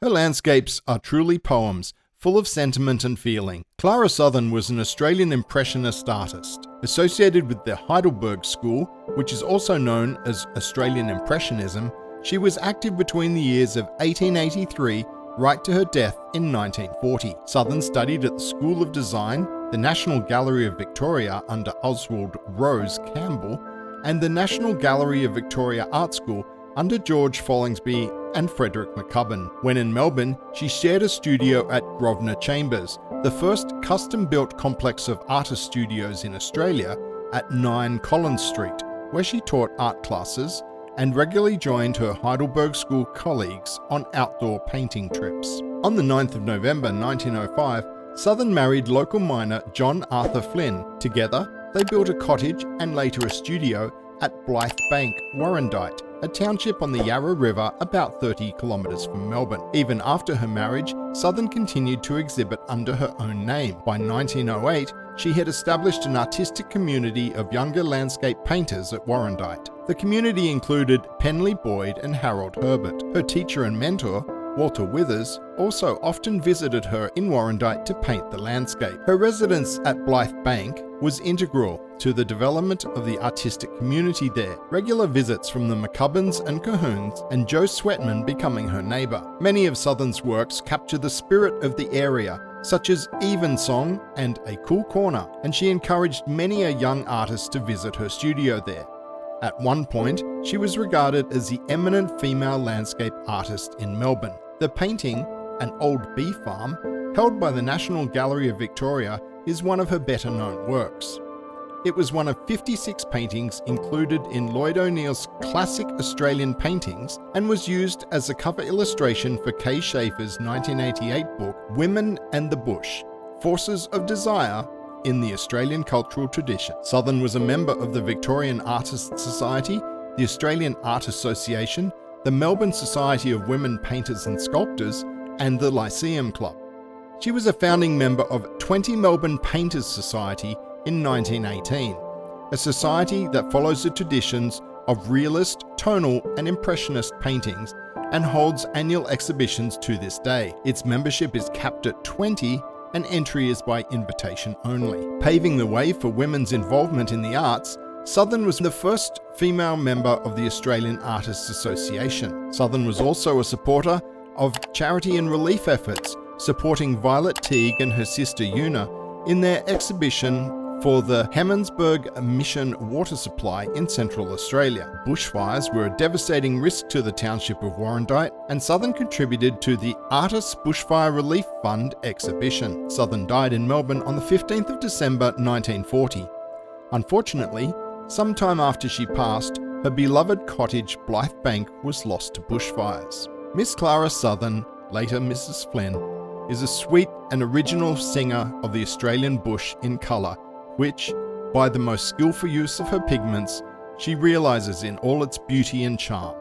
Her landscapes are truly poems, full of sentiment and feeling. Cara Southern was an Australian Impressionist artist. Associated with the Heidelberg School, which is also known as Australian Impressionism, she was active between the years of 1883 right to her death in 1940. Southern studied at the School of Design, the National Gallery of Victoria under Oswald Rose Campbell, and the National Gallery of Victoria Art School under George Follingsby and Frederick McCubbin. When in Melbourne, she shared a studio at Grosvenor Chambers, the first custom-built complex of artist studios in Australia, at 9 Collins Street, where she taught art classes and regularly joined her Heidelberg School colleagues on outdoor painting trips. On the 9th of November 1905, Southern married local miner John Arthur Flynn. Together, they built a cottage and later a studio at Blythe Bank, Warrandyte, a township on the Yarra River about 30 kilometres from Melbourne. Even after her marriage, Southern continued to exhibit under her own name. By 1908, she had established an artistic community of younger landscape painters at Warrandyte. The community included Penley Boyd and Harold Herbert. Her teacher and mentor, Walter Withers, also often visited her in Warrandyte to paint the landscape. Her residence at Blythe Bank was integral to the development of the artistic community there, regular visits from the McCubbins and Cahoons, and Joe Sweatman becoming her neighbour. Many of Southern's works capture the spirit of the area, such as Evensong and A Cool Corner, and she encouraged many a young artist to visit her studio there. At one point, she was regarded as the eminent female landscape artist in Melbourne. The painting, An Old Bee Farm, held by the National Gallery of Victoria, is one of her better-known works. It was one of 56 paintings included in Lloyd O'Neill's classic Australian paintings and was used as a cover illustration for Kay Schaefer's 1988 book, Women and the Bush: Forces of Desire in the Australian Cultural Tradition. Southern was a member of the Victorian Artists Society, the Australian Art Association, the Melbourne Society of Women Painters and Sculptors, and the Lyceum Club. She was a founding member of 20 Melbourne Painters Society in 1918, a society that follows the traditions of realist, tonal, and impressionist paintings and holds annual exhibitions to this day. Its membership is capped at 20 and entry is by invitation only. Paving the way for women's involvement in the arts, Southern was the first female member of the Australian Artists Association. Southern was also a supporter of charity and relief efforts, supporting Violet Teague and her sister Una in their exhibition for the Hemmonsburg Mission water supply in Central Australia. Bushfires were a devastating risk to the township of Warrandyte, and Southern contributed to the Artists Bushfire Relief Fund exhibition. Southern died in Melbourne on the 15th of December 1940. Unfortunately, sometime after she passed, her beloved cottage Blythe Bank was lost to bushfires. Miss Cara Southern, later Mrs. Flynn, is a sweet and original singer of the Australian bush in colour, which, by the most skillful use of her pigments, she realises in all its beauty and charm.